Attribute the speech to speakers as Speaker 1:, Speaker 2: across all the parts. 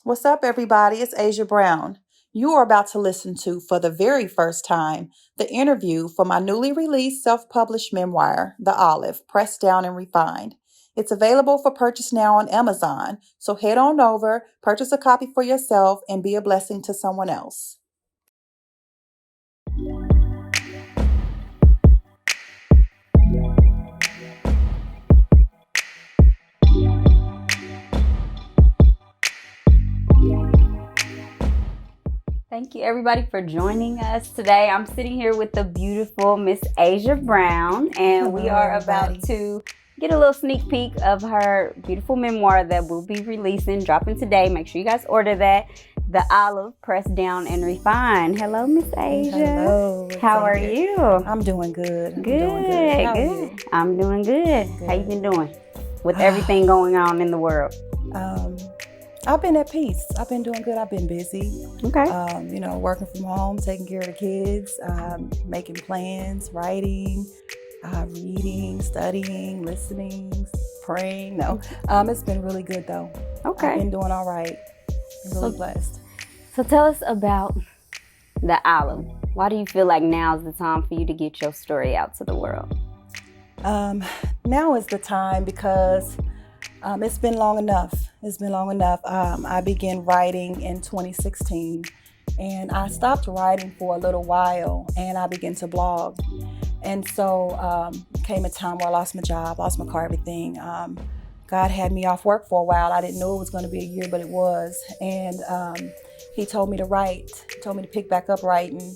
Speaker 1: What's up, everybody? It's Asia Brown. You are about to listen to, for the very first time, the interview for my newly released self published memoir, The Olive, Pressed Down and Refined. It's available for purchase now on Amazon, so head on over, purchase a copy for yourself, and be a blessing to someone else.
Speaker 2: Thank you, everybody, for joining us today. I'm sitting here with the beautiful Miss Asia Brown, and we are about to get a little sneak peek of her beautiful memoir that we'll be dropping today. Make sure you guys order that. The Olive, Pressed Down and Refined. Hello, Miss Asia.
Speaker 1: Hello.
Speaker 2: How are you?
Speaker 1: I'm doing good.
Speaker 2: Good. I'm doing good. How you been doing with everything going on in the world?
Speaker 1: I've been at peace. I've been doing good. I've been busy.
Speaker 2: Okay.
Speaker 1: Working from home, taking care of the kids, making plans, writing, reading, studying, listening, praying. No, it's been really good though.
Speaker 2: Okay.
Speaker 1: I've been doing all right. I'm really blessed.
Speaker 2: So tell us about The Olive. Why do you feel like now is the time for you to get your story out to the world?
Speaker 1: Now is the time because it's been long enough. I began writing in 2016 and I stopped writing for a little while and I began to blog. And so came a time where I lost my job, lost my car, everything. God had me off work for a while. I didn't know it was going to be a year, but it was. And he told me to write. He told me to pick back up writing.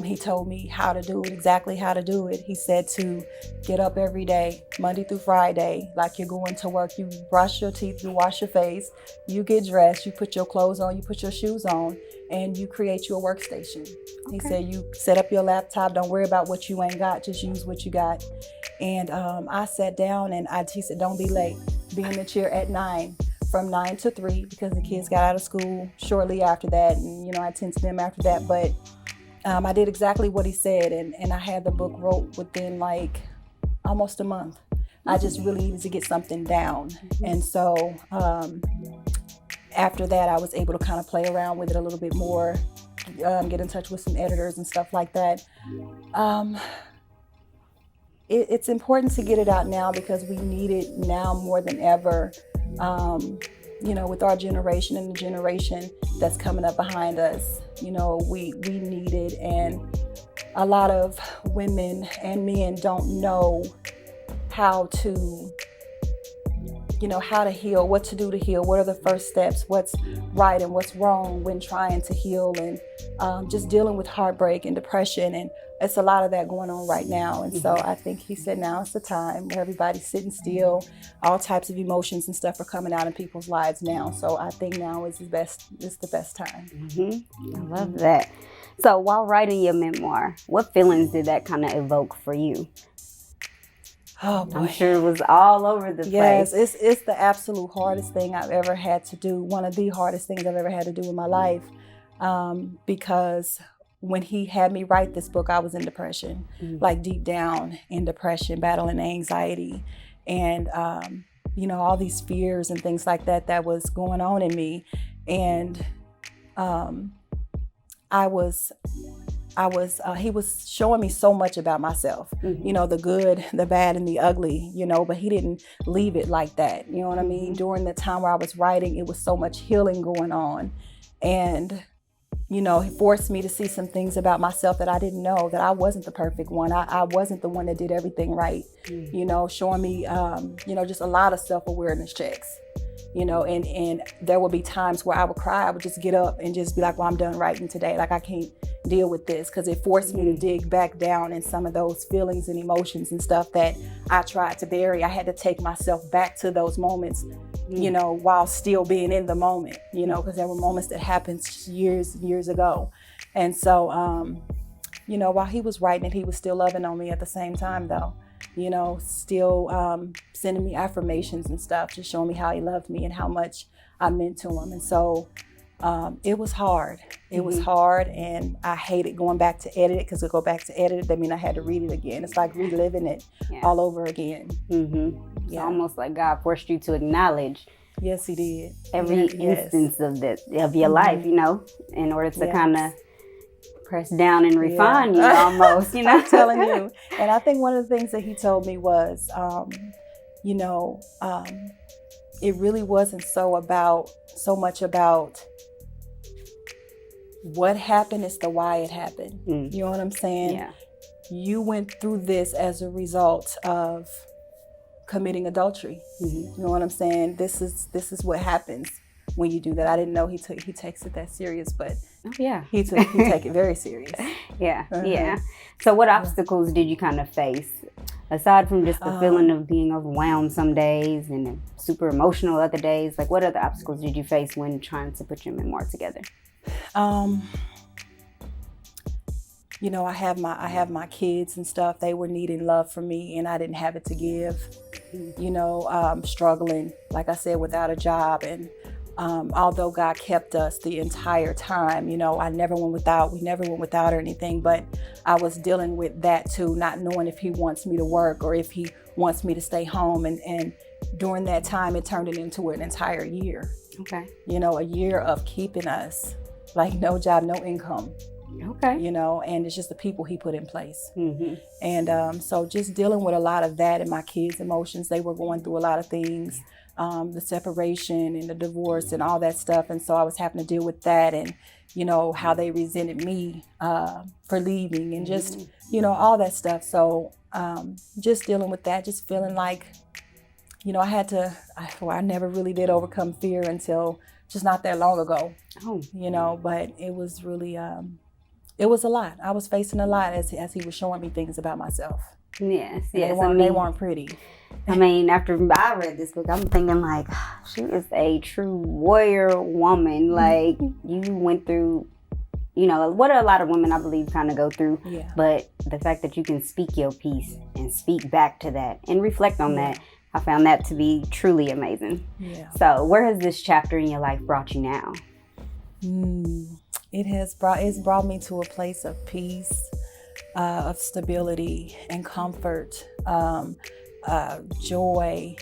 Speaker 1: He told me exactly how to do it. He said to get up every day, Monday through Friday, like you're going to work. You brush your teeth, you wash your face, you get dressed, you put your clothes on, you put your shoes on, and you create your workstation. Okay. He said you set up your laptop, don't worry about what you ain't got, just use what you got. And I sat down and he said, don't be late. Be in the chair at 9. From 9 to 3 because the kids got out of school shortly after that. And, I attend to them after that. But I did exactly what he said, and I had the book wrote within like almost a month. I just really needed to get something down. And so after that, I was able to kind of play around with it a little bit more, get in touch with some editors and stuff like that. It's important to get it out now because we need it now more than ever. With our generation and the generation that's coming up behind us, we need it. And a lot of women and men don't know how to heal, what to do to heal, what are the first steps, what's right and what's wrong when trying to heal, and just dealing with heartbreak and depression. And it's a lot of that going on right now. And so I think he said now is the time where everybody's sitting still. All types of emotions and stuff are coming out in people's lives now. So I think now is the best time.
Speaker 2: I love that. So while writing your memoir, what feelings did that kind of evoke for you?
Speaker 1: Oh boy.
Speaker 2: I'm sure it was all over the place.
Speaker 1: Yes, it's the absolute hardest thing I've ever had to do. One of the hardest things I've ever had to do in my life. Because when he had me write this book, I was in depression, like deep down in depression, battling anxiety and, all these fears and things like that was going on in me. And he was showing me so much about myself, the good, the bad, and the ugly, but he didn't leave it like that. You know what I mean? During the time where I was writing, it was so much healing going on. And he forced me to see some things about myself that I didn't know, that I wasn't the perfect one. I wasn't the one that did everything right, showing me, just a lot of self-awareness checks, and there would be times where I would cry. I would just get up and just be like, well, I'm done writing today. Like, I can't deal with this, because it forced me to dig back down in some of those feelings and emotions and stuff that I tried to bury. I had to take myself back to those moments, while still being in the moment, because there were moments that happened years ago. And so, while he was writing it, he was still loving on me at the same time though, still sending me affirmations and stuff, just showing me how he loved me and how much I meant to him. And so it was hard. It was hard, and I hated going back to edit it, because to go back to edit it, that means I had to read it again. It's like reliving it all over again.
Speaker 2: It's almost like God forced you to acknowledge
Speaker 1: Yes, he did.
Speaker 2: every
Speaker 1: Yes.
Speaker 2: instance of your life, you know, in order to
Speaker 1: Yes.
Speaker 2: kind of press down and refine you almost, you know.
Speaker 1: I'm telling you. And I think one of the things that he told me was, you know, it really wasn't so much about what happened, it's the why it happened.
Speaker 2: Mm.
Speaker 1: You know what I'm saying?
Speaker 2: Yeah.
Speaker 1: You went through this as a result of committing adultery.
Speaker 2: Mm-hmm.
Speaker 1: You know what I'm saying? This is what happens when you do that. I didn't know he takes it that serious, but
Speaker 2: Oh, yeah.
Speaker 1: he take it very serious.
Speaker 2: Yeah.
Speaker 1: Uh-huh.
Speaker 2: Yeah. So what obstacles did you kind of face? Aside from just the feeling of being overwhelmed some days and super emotional other days, like what other obstacles did you face when trying to put your memoir together?
Speaker 1: You know, I have my kids and stuff. They were needing love from me, and I didn't have it to give. You know, struggling, like I said, without a job, and although God kept us the entire time, you know, we never went without or anything. But I was dealing with that too, not knowing if He wants me to work or if He wants me to stay home. And during that time, it turned it into an entire year.
Speaker 2: Okay.
Speaker 1: You know, a year of keeping us like no job, no income.
Speaker 2: Okay.
Speaker 1: You know, and it's just the people He put in place.
Speaker 2: Mm-hmm.
Speaker 1: And so just dealing with a lot of that and my kids' emotions, they were going through a lot of things, the separation and the divorce and all that stuff. And so I was having to deal with that and, you know, how they resented me for leaving and just, you know, all that stuff. So just dealing with that, just feeling like, you know, I never really did overcome fear until just not that long ago, you know, but it was really, it was a lot. I was facing a lot as he was showing me things about myself.
Speaker 2: Yes,
Speaker 1: And
Speaker 2: yes.
Speaker 1: they weren't pretty.
Speaker 2: I mean, after I read this book, I'm thinking like, she is a true warrior woman. Like, you went through, you know, what a lot of women, I believe, kind of go through.
Speaker 1: Yeah.
Speaker 2: But the fact that you can speak your piece and speak back to that and reflect on that, I found that to be truly amazing.
Speaker 1: Yeah.
Speaker 2: So where has this chapter in your life brought you now?
Speaker 1: It's brought me to a place of peace, of stability and comfort, joy,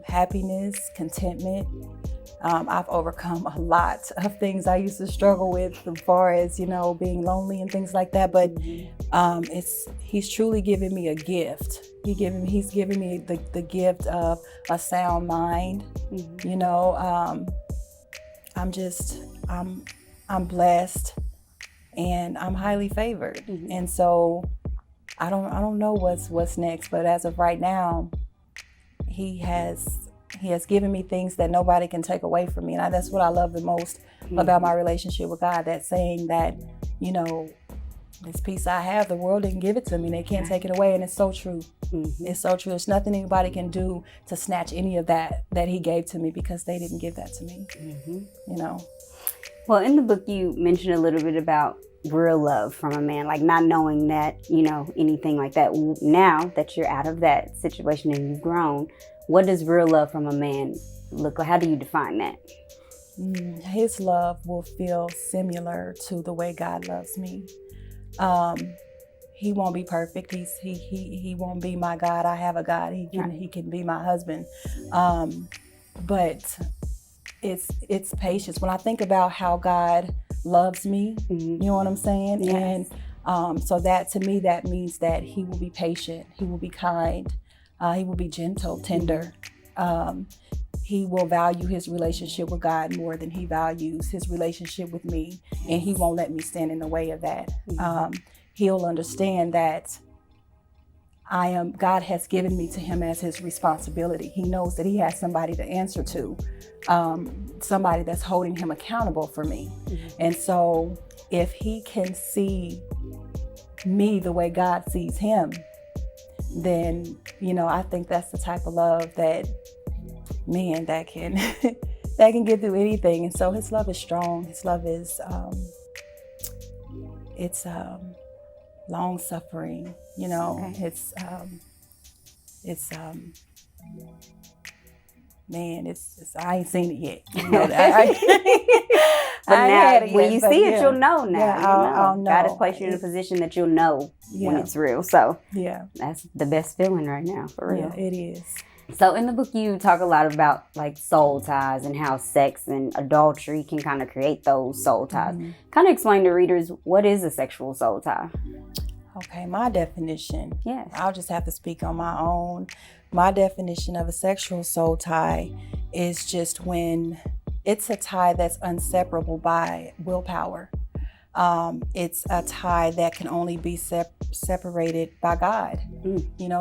Speaker 1: happiness, contentment. I've overcome a lot of things I used to struggle with as far as, you know, being lonely and things like that. But He's truly given me a gift. He's given me the gift of a sound mind. You know, I'm blessed and I'm highly favored. And so I don't know what's next, but as of right now, he has given me things that nobody can take away from me. And that's what I love the most about my relationship with God. That saying that, you know, this peace I have, the world didn't give it to me. They can't take it away. And it's so true. It's so true. There's nothing anybody can do to snatch any of that He gave to me, because they didn't give that to me. You know?
Speaker 2: Well, in the book, you mentioned a little bit about real love from a man, like not knowing that, you know, anything like that. Now that you're out of that situation and you've grown, what does real love from a man look like? How do you define that?
Speaker 1: His love will feel similar to the way God loves me. He won't be perfect. He won't be my God. I have a God. He can be my husband. But it's patience. When I think about how God loves me, you know what I'm saying?
Speaker 2: Yes.
Speaker 1: And so that, to me, that means that He will be patient. He will be kind. He will be gentle, tender. He will value his relationship with God more than he values his relationship with me. And he won't let me stand in the way of that. He'll understand that God has given me to him as his responsibility. He knows that he has somebody to answer to, somebody that's holding him accountable for me. And so if he can see me the way God sees him, then, you know, I think that's the type of love that, man, that can that can get through anything. And so his love is strong. His love is long suffering, you know. Okay. It's I ain't seen it yet. You know,
Speaker 2: but now, when you see it, you'll know now.
Speaker 1: Yeah, I'll know.
Speaker 2: God has placed you in a position that you'll know when it's real. So
Speaker 1: yeah,
Speaker 2: that's the best feeling right now, for real.
Speaker 1: Yeah, it is.
Speaker 2: So in the book, you talk a lot about like soul ties and how sex and adultery can kind of create those soul ties.
Speaker 1: Mm-hmm.
Speaker 2: Kind of explain to readers, what is a sexual soul tie?
Speaker 1: Okay, my definition.
Speaker 2: Yes.
Speaker 1: I'll just have to speak on my own. My definition of a sexual soul tie is just when it's a tie that's inseparable by willpower. It's a tie that can only be separated by God,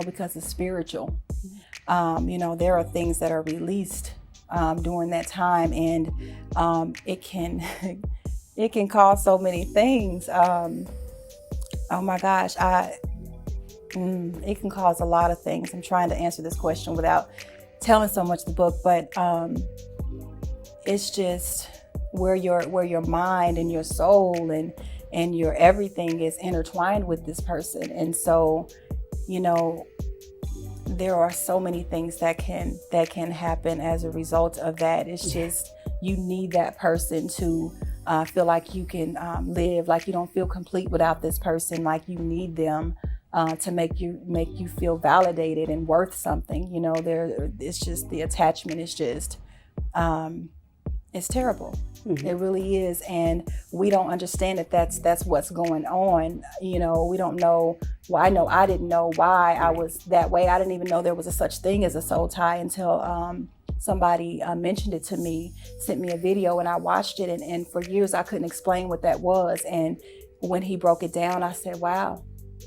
Speaker 1: because it's spiritual. There are things that are released during that time, and it can it can cause so many things. Oh my gosh, it can cause a lot of things. I'm trying to answer this question without telling so much of the book, but it's just where your mind and your soul and your everything is intertwined with this person. And so, there are so many things that can happen as a result of that. It's just, you need that person to feel like you can live, like you don't feel complete without this person, like you need them to make you feel validated and worth something. It's just, the attachment is just it's terrible. Mm-hmm. It really is. And we don't understand that that's what's going on. We don't know why. I didn't know why I was that way. I didn't even know there was a such thing as a soul tie until somebody mentioned it to me, sent me a video, and I watched it. And for years I couldn't explain what that was. And when he broke it down, I said, wow,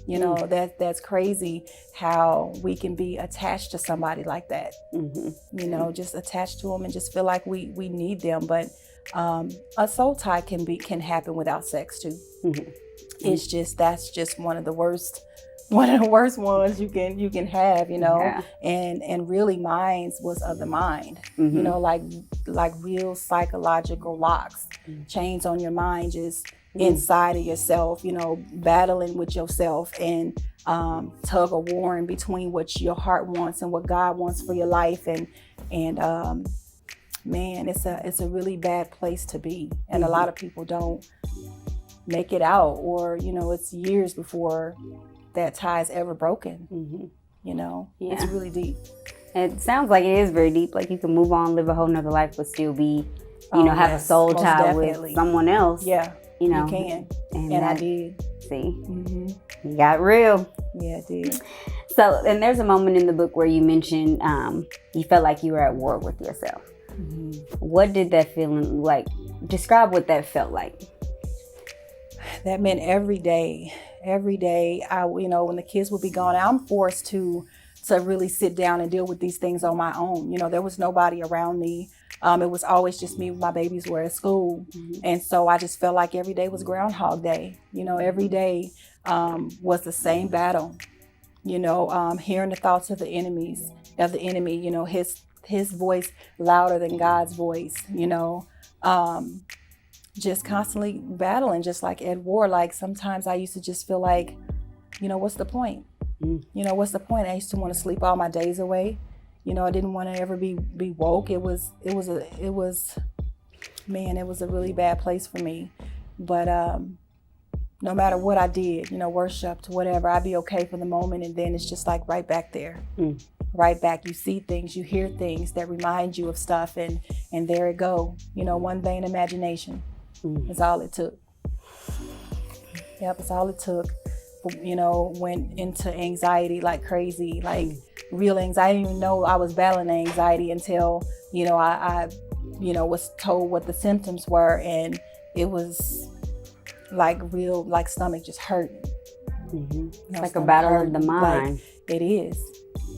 Speaker 1: that's crazy how we can be attached to somebody like that. Mm-hmm. Just attached to them and just feel like we need them. But a soul tie can happen without sex too. Mm-hmm. It's just, that's just one of the worst ones you can have, yeah. And really mine was of the mind. Mm-hmm. like real psychological locks, chains on your mind, just inside of yourself, battling with yourself, and tug of war in between what your heart wants and what God wants for your life. And man, it's a really bad place to be. And a lot of people don't make it out, or, it's years before that tie is ever broken. Mm-hmm. It's really deep.
Speaker 2: It sounds like it is very deep. Like you can move on, live a whole nother life, but still be, have a soul tie with someone else.
Speaker 1: Yeah.
Speaker 2: You
Speaker 1: can. And I did.
Speaker 2: See, mm-hmm. You got real.
Speaker 1: Yeah, I did.
Speaker 2: So, and there's a moment in the book where you mentioned you felt like you were at war with yourself. Mm-hmm. What did that feeling like? Describe what that felt like.
Speaker 1: That meant every day, when the kids would be gone, I'm forced to really sit down and deal with these things on my own. There was nobody around me. It was always just me when my babies were at school. Mm-hmm. And so I just felt like every day was Groundhog Day. Every day was the same battle. Hearing the thoughts of the enemy, his voice louder than God's voice, just constantly battling, just like at war. Like sometimes I used to just feel like, what's the point? What's the point? I used to want to sleep all my days away. I didn't want to ever be woke. It was a really bad place for me. But no matter what I did, worshiped, whatever, I'd be okay for the moment. And then it's just like right back there, right back. You see things, you hear things that remind you of stuff. And there it go. One vain imagination is all it took. Yep, it's all it took. Went into anxiety like crazy, like real anxiety. I didn't even know I was battling anxiety until, I was told what the symptoms were, and it was like real, like stomach just hurting.
Speaker 2: Mm-hmm. It's like a battle of the mind.
Speaker 1: Like, it is.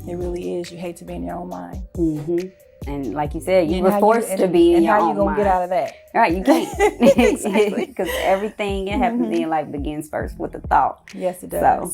Speaker 1: It really is. You hate to be in your own mind.
Speaker 2: Mm-hmm. And like you said, you were forced to be in your own mind. And how you gonna
Speaker 1: get out of that?
Speaker 2: Right, you can't. Because everything that happens in life begins first with a thought.
Speaker 1: Yes, it does.
Speaker 2: So,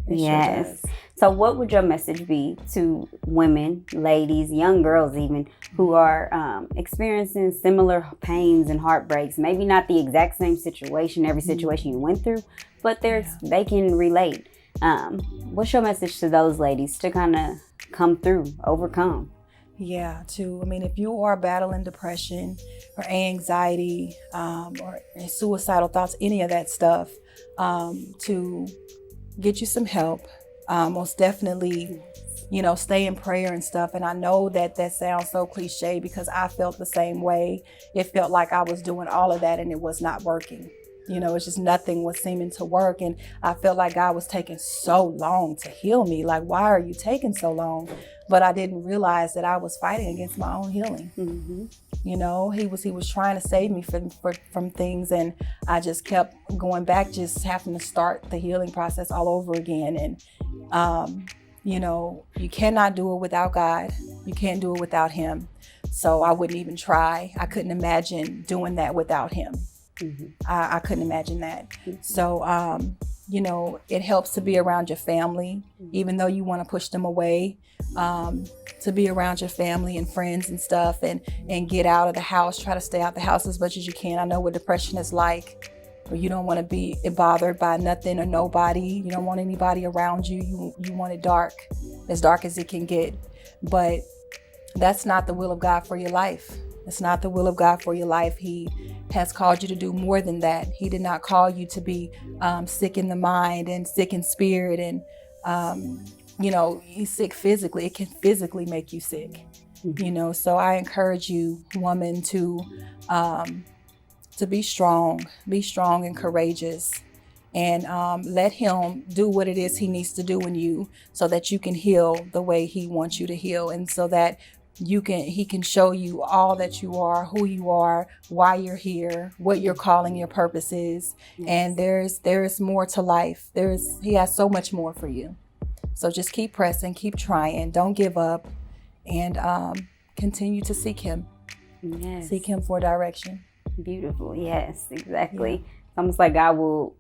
Speaker 2: yes. Sure does. So what would your message be to women, ladies, young girls even, who are experiencing similar pains and heartbreaks? Maybe not the exact same situation, every situation you went through, but they can relate. What's your message to those ladies to kind of come through, overcome?
Speaker 1: Yeah, if you are battling depression or anxiety or suicidal thoughts, any of that stuff, to get you some help, most definitely, stay in prayer and stuff. And I know that sounds so cliche because I felt the same way. It felt like I was doing all of that and it was not working. It's just nothing was seeming to work. And I felt like God was taking so long to heal me. Like, why are you taking so long? But I didn't realize that I was fighting against my own healing. He was trying to save me from things. And I just kept going back, just having to start the healing process all over again. And, you cannot do it without God. You can't do it without him. So I wouldn't even try. I couldn't imagine doing that without him. I couldn't imagine that. So, it helps to be around your family, even though you want to push them away, to be around your family and friends and stuff and get out of the house, try to stay out the house as much as you can. I know what depression is like, where you don't want to be bothered by nothing or nobody. You don't want anybody around you. You want it dark as it can get. But that's not the will of God for your life. It's not the will of God for your life. He has called you to do more than that. He did not call you to be sick in the mind and sick in spirit. And, he's sick physically. It can physically make you sick, So I encourage you, woman, to be strong and courageous, and let him do what it is he needs to do in you so that you can heal the way he wants you to heal, and so that he can show you all that you are, who you are, why you're here, what your calling, your purpose is. Yes. And there is more to life. He has so much more for you. So just keep pressing, keep trying, don't give up, and continue to seek him.
Speaker 2: Yes.
Speaker 1: Seek him for direction.
Speaker 2: Beautiful. Yes, exactly. Yeah. It's almost like God will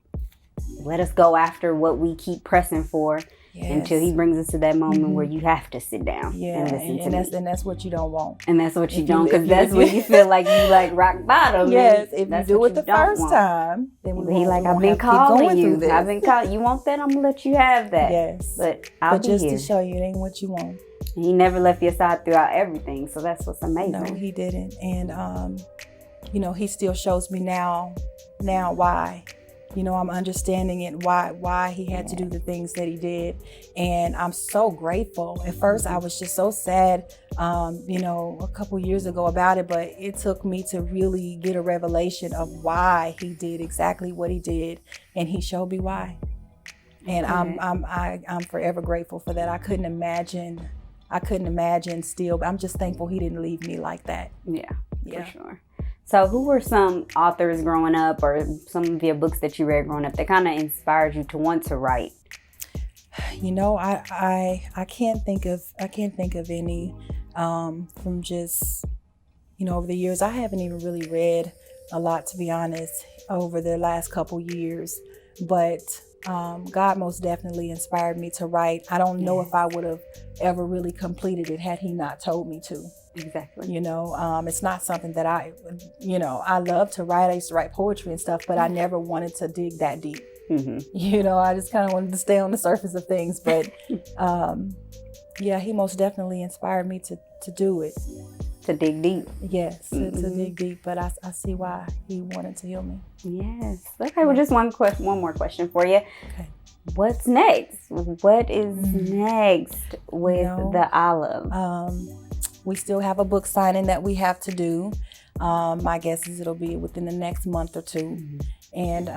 Speaker 2: let us go after what we keep pressing for. Yes. Until he brings us to that moment where you have to sit down and listen to me.
Speaker 1: And that's what you don't want.
Speaker 2: And that's what you don't, because that's when you feel like you like rock bottom.
Speaker 1: Yes, if you do it the first time, then
Speaker 2: I've been calling you. I've been calling you. Want that? I'm gonna let you have that.
Speaker 1: Yes,
Speaker 2: but I'll be
Speaker 1: just
Speaker 2: here
Speaker 1: to show you it ain't what you want.
Speaker 2: And he never left your side throughout everything, so that's what's amazing.
Speaker 1: No, he didn't, and he still shows me now why. I'm understanding it, why he had to do the things that he did. And I'm so grateful. At first, I was just so sad, a couple years ago about it, but it took me to really get a revelation of why he did exactly what he did. And he showed me why. And I'm forever grateful for that. I couldn't imagine still, but I'm just thankful he didn't leave me like that.
Speaker 2: Yeah. For sure. So who were some authors growing up, or some of your books that you read growing up that kind of inspired you to want to write?
Speaker 1: I can't think of any from just, over the years. I haven't even really read a lot, to be honest, over the last couple years. But God most definitely inspired me to write. I don't know if I would have ever really completed it had he not told me to.
Speaker 2: Exactly.
Speaker 1: It's not something that I love to write. I used to write poetry and stuff, but I never wanted to dig that deep. Mm-hmm. I just kind of wanted to stay on the surface of things. But he most definitely inspired me to do it.
Speaker 2: To dig deep.
Speaker 1: Yes, to dig deep. But I see why he wanted to heal me.
Speaker 2: Yes. Okay, well, just one more question for you.
Speaker 1: Okay.
Speaker 2: What's next? What is next with the Olive?
Speaker 1: We still have a book signing that we have to do. My guess is it'll be within the next month or two. And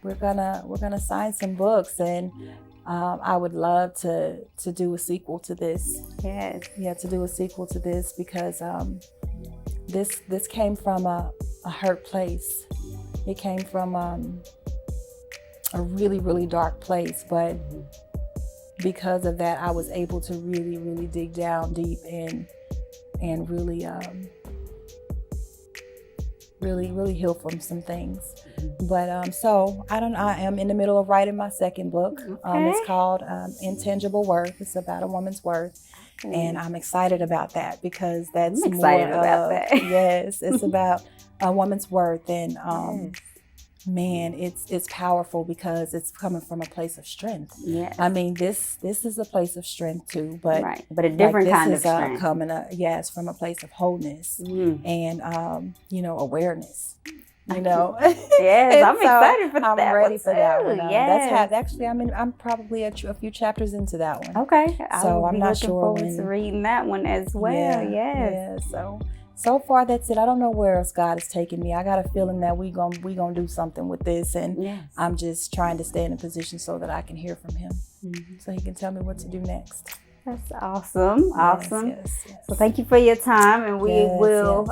Speaker 1: we're gonna sign some books, and I would love to do a sequel to this.
Speaker 2: Yes.
Speaker 1: Yeah, to do a sequel to this, because this came from a hurt place. It came from a really, really dark place, but because of that, I was able to really, really dig down deep and really, really heal from some things. But so I am in the middle of writing my second book.
Speaker 2: Okay.
Speaker 1: It's called Intangible Worth. It's about a woman's worth. And I'm excited about that, because that's
Speaker 2: I'm excited about that.
Speaker 1: Yes, it's about a woman's worth. And man, it's powerful because it's coming from a place of strength.
Speaker 2: Yes.
Speaker 1: I mean, this is a place of strength too, but
Speaker 2: a different kind of
Speaker 1: strength.
Speaker 2: Coming
Speaker 1: from a place of wholeness and awareness. you know.
Speaker 2: Yes,
Speaker 1: And
Speaker 2: I'm excited for
Speaker 1: I'm
Speaker 2: that
Speaker 1: ready
Speaker 2: one
Speaker 1: for that
Speaker 2: too.
Speaker 1: one.
Speaker 2: Yes.
Speaker 1: Actually, I'm probably a few chapters into that one.
Speaker 2: Okay.
Speaker 1: So
Speaker 2: I'm
Speaker 1: I'm not
Speaker 2: looking
Speaker 1: sure
Speaker 2: forward
Speaker 1: when.
Speaker 2: to reading that one as well. Yes.
Speaker 1: Yeah. So far that's it. I don't know where else God is taking me. I got a feeling that we gonna do something with this, and
Speaker 2: Yes.
Speaker 1: I'm just trying to stay in a position so that I can hear from Him, so He can tell me what to do next.
Speaker 2: That's awesome. Awesome.
Speaker 1: Yes.
Speaker 2: So thank you for your time, and we will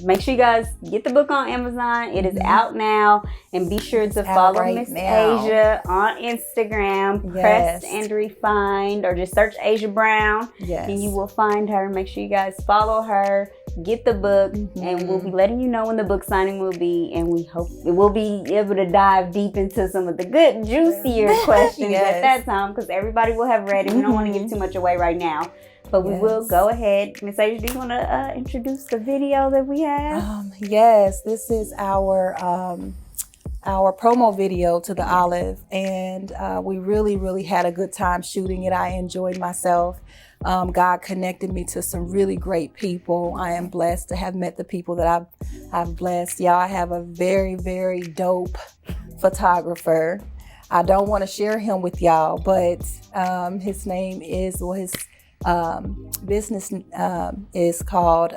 Speaker 2: make sure you guys get the book on Amazon. It is out now, and be sure to follow Miss Asia on Instagram. Pressed and Refined, or just search Asia Brown, and you will find her. Make sure you guys follow her. Get the book, and we'll be letting you know when the book signing will be, and we hope we'll be able to dive deep into some of the good, juicier questions at that time, because everybody will have read it. We don't want to give too much away right now, but we will go ahead. Miss Asia, do you want to introduce the video that we have?
Speaker 1: Yes, this is our promo video to the Olive, and we really had a good time shooting it. I enjoyed myself. God connected me to some really great people. I am blessed to have met the people that I've blessed. Y'all, I have a very dope photographer. I don't want to share him with y'all, but his name is, his business is called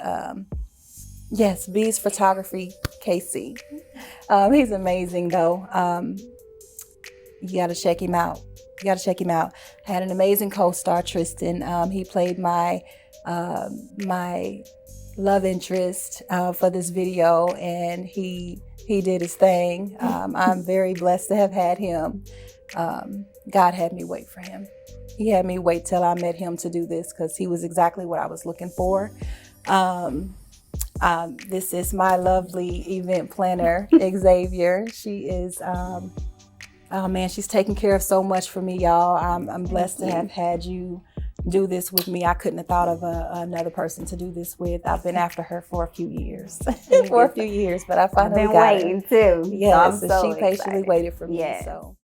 Speaker 1: Bees Photography KC. He's amazing though. You got to check him out. I had an amazing co-star, Tristan. He played my love interest for this video, and he did his thing. I'm very blessed to have had him. God had me wait for him. He had me wait till I met him to do this, because he was exactly what I was looking for. This is my lovely event planner, Xavier. She is... oh man, she's taking care of so much for me, y'all. I'm blessed to have had you do this with me. I couldn't have thought of another person to do this with. I've been after her for a few years, but I finally got her.
Speaker 2: Waiting too.
Speaker 1: Yes,
Speaker 2: so
Speaker 1: she patiently waited for me.
Speaker 2: Yes.
Speaker 1: So.